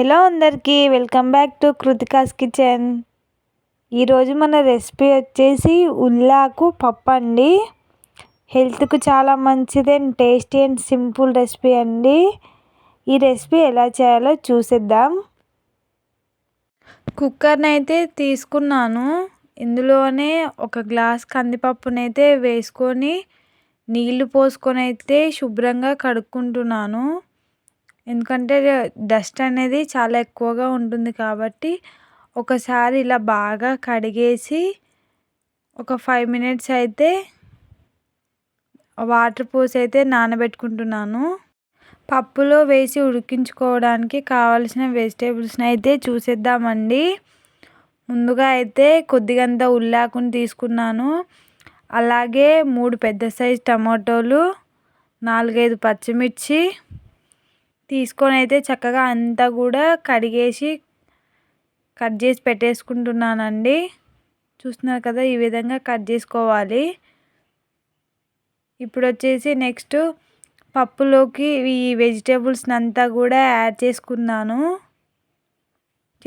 Hello అందరికీ welcome back to Kritika's kitchen. ఈరోజు మన రెసిపీ వచ్చేసి ఉల్లాకు పప్పు అండి. హెల్త్కు చాలా మంచిది and tasty and simple recipe అండి. ఈ రెసిపీ ఎలా చేయాలో చూసేద్దాం. కుక్కర్ని అయితే తీసుకున్నాను. ఇందులోనే ఒక గ్లాస్ కందిపప్పునైతే వేసుకొని నీళ్లు పోసుకొని అయితే శుభ్రంగా కడుక్కుంటున్నాను. ఎందుకంటే డస్ట్ అనేది చాలా ఎక్కువగా ఉంటుంది కాబట్టి ఒకసారి ఇలా బాగా కడిగేసి ఒక 5 మినిట్స్ అయితే వాటర్ పోసి అయితే నానబెట్టుకుంటున్నాను. పప్పులో వేసి ఉడికించుకోవడానికి కావాల్సిన వెజిటేబుల్స్ని అయితే చూసేద్దామండి. ముందుగా అయితే కొద్దిగంత ఉల్లాకుని తీసుకున్నాను. అలాగే 3 పెద్ద సైజు టమాటోలు, 4-5 పచ్చిమిర్చి తీసుకొని అయితే చక్కగా అంతా కూడా కడిగేసి కట్ చేసి పెట్టేసుకుంటున్నానండి. చూస్తున్నారు కదా, ఈ విధంగా కట్ చేసుకోవాలి. ఇప్పుడు వచ్చేసి నెక్స్ట్ పప్పులోకి ఈ వెజిటేబుల్స్ని అంతా కూడా యాడ్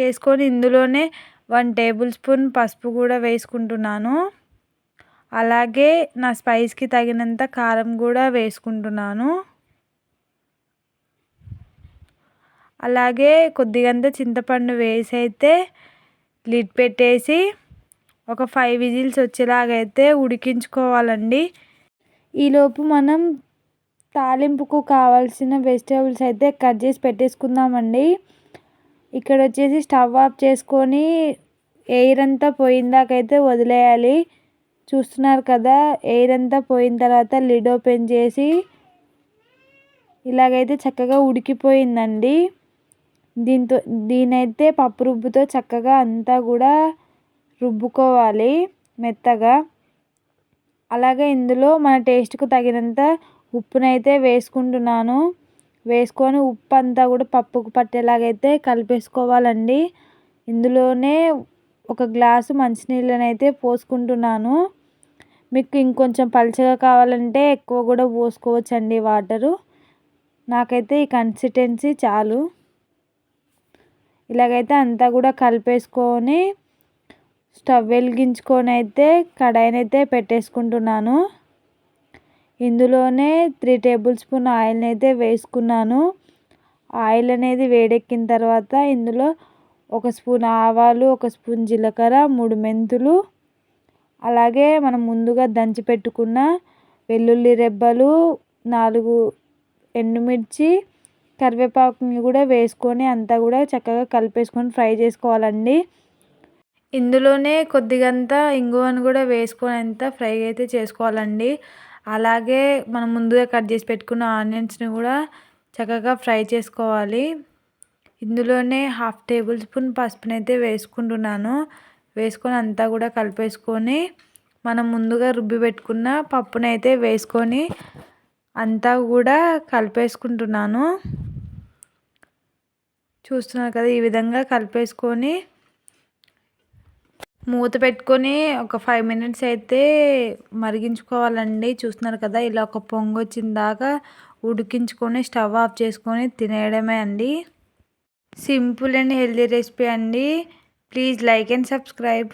చేసుకొని ఇందులోనే 1 టేబుల్ స్పూన్ పసుపు కూడా వేసుకుంటున్నాను. అలాగే నా స్పైస్కి తగినంత కారం కూడా వేసుకుంటున్నాను. అలాగే కొద్దిగంత చింతపండు వేసి అయితే లిడ్ పెట్టేసి ఒక 5 విజిల్స్ వచ్చేలాగైతే ఉడికించుకోవాలండి. ఈలోపు మనం తాలింపుకు కావాల్సిన వెజిటేబుల్స్ అయితే కట్ చేసి పెట్టేసుకుందామండి. ఇక్కడ వచ్చేసి స్టవ్ ఆఫ్ చేసుకొని ఎయిర్ అంతా పోయిందాకైతే వదిలేయాలి. చూస్తున్నారు కదా, ఎయిర్ అంతా పోయిన తర్వాత లిడ్ ఓపెన్ చేసి ఇలాగైతే చక్కగా ఉడికిపోయిందండి. దీనైతే పప్పు రుబ్బుతో చక్కగా అంతా కూడా రుబ్బుకోవాలి మెత్తగా. అలాగే ఇందులో మన టేస్ట్కు తగినంత ఉప్పునైతే వేసుకుంటున్నాను. వేసుకొని ఉప్పు అంతా కూడా పప్పుకు పట్టేలాగైతే కలిపేసుకోవాలండి. ఇందులోనే ఒక గ్లాసు మంచినీళ్ళనైతే పోసుకుంటున్నాను. మీకు ఇంకొంచెం పలుచగా కావాలంటే ఎక్కువ కూడా పోసుకోవచ్చండి వాటరు. నాకైతే ఈ కన్సిస్టెన్సీ చాలు. ఇలాగైతే అంతా కూడా కలిపేసుకొని స్టవ్ వెలిగించుకొని అయితే కడాయిని అయితే పెట్టేసుకుంటున్నాను. ఇందులోనే 3 టేబుల్ స్పూన్ ఆయిల్ని అయితే వేసుకున్నాను. ఆయిల్ అనేది వేడెక్కిన తర్వాత ఇందులో 1 స్పూన్ ఆవాలు, 1 స్పూన్ జీలకర్ర, 3 మెంతులు, అలాగే మనం ముందుగా దంచి పెట్టుకున్న వెల్లుల్లి రెబ్బలు, 4 ఎండుమిర్చి, కరివేపాకుని కూడా వేసుకొని అంతా కూడా చక్కగా కలిపేసుకొని ఫ్రై చేసుకోవాలండి. ఇందులోనే కొద్దిగంత ఇంగువను కూడా వేసుకొని అంతా ఫ్రై అయితే చేసుకోవాలండి. అలాగే మనం ముందుగా కట్ చేసి పెట్టుకున్న ఆనియన్స్ని కూడా చక్కగా ఫ్రై చేసుకోవాలి. ఇందులోనే 1/2 టేబుల్ స్పూన్ పసుపునైతే వేసుకుంటున్నాను. వేసుకొని అంతా కూడా కలిపేసుకొని మనం ముందుగా రుబ్బి పెట్టుకున్న పప్పునైతే వేసుకొని అంతా కూడా కలిపేసుకుంటున్నాను. చూస్తున్నారు కదా, ఈ విధంగా కలిపేసుకొని మూత పెట్టుకొని ఒక 5 మినిట్స్ అయితే మరిగించుకోవాలండి. చూస్తున్నారు కదా, ఇలా ఒక పొంగు వచ్చిన దాకా ఉడికించుకొని స్టవ్ ఆఫ్ చేసుకొని తినేయడమే అండి. సింపుల్ అండ్ హెల్తీ రెసిపీ అండి. Please like and subscribe.